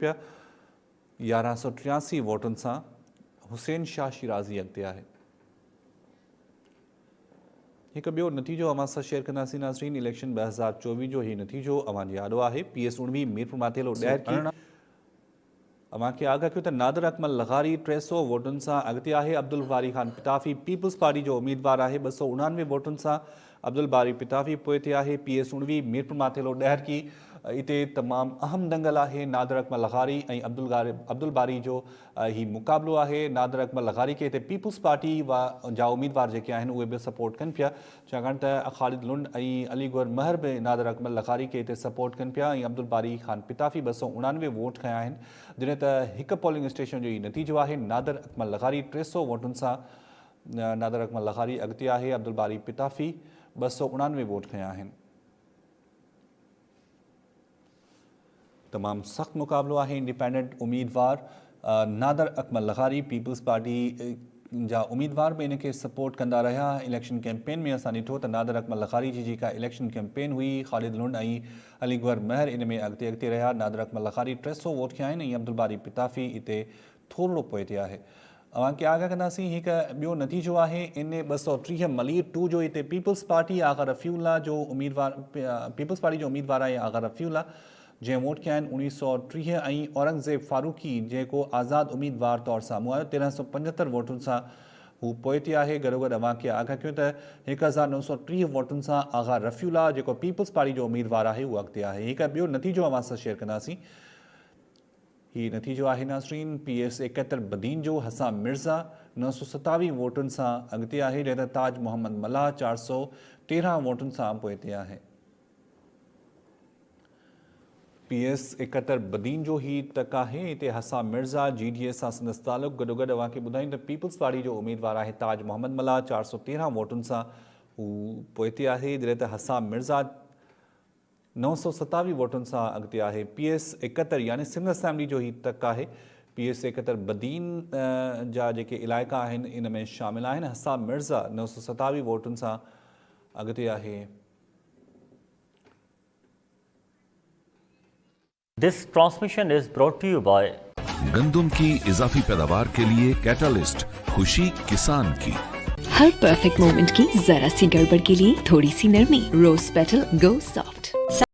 1183 वोटन सां हुसैन शाह शिराज़ी अॻिते आहे। हिकु ॿियो नतीजो अवां सां शेयर कंदासीं नाज़रीन। इलेक्शन 2024 जो ही नतीजो अवां जे आॾो आहे। PS19 मीरपुर मातेलो ॾैर की अवां खे आगाह कयो त नादिर अकमल लग़ारी 300 वोटनि सां अॻिते आहे। अब्दुल बारी ख़ान पिताफ़ी पीपल्स पार्टी जो उम्मीदवार आहे। 299 वोटनि सां अब्दुल बारी पिताफ़ी पोइ ते आहे। PS19 मीरपुर मातेलो ॾैर की इते तमामु अहम दंगल आहे। नादिर अकमल लग़ारी ऐं अब्दुल बारी जो ही मुक़ाबिलो आहे। नादिर अकमल लग़ारी खे हिते पीपल्स पार्टी जा उम्मीदवार जेके आहिनि उहे बि सपोर्ट कनि पिया, छाकाणि त ख़ालिद लुंड ऐं अलीगौर महर बि नादिर अकमल लग़ारी खे हिते सपोर्ट कनि पिया ऐं अब्दुल बारी ख़ान पिताफ़ी 299 वोट खंया आहिनि। जॾहिं त हिकु पोलिंग स्टेशन जो ही नतीजो आहे। नादिर अकमल लग़ारी 300 वोटनि सां नादिर अकमल लग़ारी अॻिते आहे। अब्दुल बारी पिताफ़ी 299 वोट खंया आहिनि। तमामु सख़्तु मुक़ाबिलो आहे। इंडिपेंडेंट उम्मीदवार नादिर अकमल लग़ारी पीपल्स पार्टी जा उम्मीदवार बि इनखे सपोर्ट कंदा रहिया। इलेक्शन कैंपेन में असां ॾिठो त नादिर अकमल लग़ारी जी जेका इलेक्शन कैंपेन हुई, ख़ालिद लुंड ऐं अलीगौर महर इन में अॻिते रहिया। नादिर अकमल लग़ारी 300 वोट खंया आहिनि ऐं अब्दुल बारी पिताफ़ी हिते थोरो पोइ ते आहे। अवां खे आगाह कंदासीं हिकु ॿियो नतीजो आहे। इन 230 मलीर 2 जो हिते पीपल्स पार्टी आगा रफ़ीउल्ला जो उम्मीदवार पीपल्स पार्टी जो उम्मीदवार आहे आगा रफ़ीउल्ला, जंहिं वोट कया आहिनि 1930 ऐं औरंगज़ेब फारूकी जेको आज़ादु उम्मीदवार तौरु साम्हूं आयो 1375 वोटुनि सां हू पोइ ते आहे। गॾोगॾु अवां खे आगाह कयो त 1930 वोटुनि सां आगा रफ़ीउल्ला जेको पीपल्स पार्टी जो उम्मीदवार आहे उहो अॻिते आहे। हिकु ॿियो नतीजो अवां सां शेयर कंदासीं। ही नतीजो आहे नाज़रीन। PS 71 बदीन जो हसाम मिर्ज़ा 927 वोटुनि सां अॻिते आहे। जंहिं त ताज मोहम्मद मल्लाह 413 वोटुनि सां पोइ ते आहे। PS 71 बदीन जो ही तक आहे। हिते हसाम मिर्ज़ा GDS सां संदसि तालुक़। गॾोगॾु अवां खे ॿुधायूं त पीपल्स पार्टी जो उम्मीदवार आहे ताज मोहम्मद मल्लाह 413 वोटुनि सां हू पोइ ते आहे। जॾहिं त हसाम मिर्ज़ा 927 वोटुनि सां अॻिते आहे। PS 71 यानी सिंध असेंबली जो ही तक आहे। PS 71 बदीन जा जेके इलाइक़ा आहिनि इन में शामिल आहिनि। हसाम मिर्ज़ा 927 वोटुनि सां अॻिते आहे। This transmission is brought to you by गंदुम की इजाफी पैदावार के लिए कैटलिस्ट, खुशी किसान की। हर परफेक्ट मोमेंट की जरा सी गड़बड़ के लिए थोड़ी सी नरमी। रोज पेटल गो सॉफ्ट।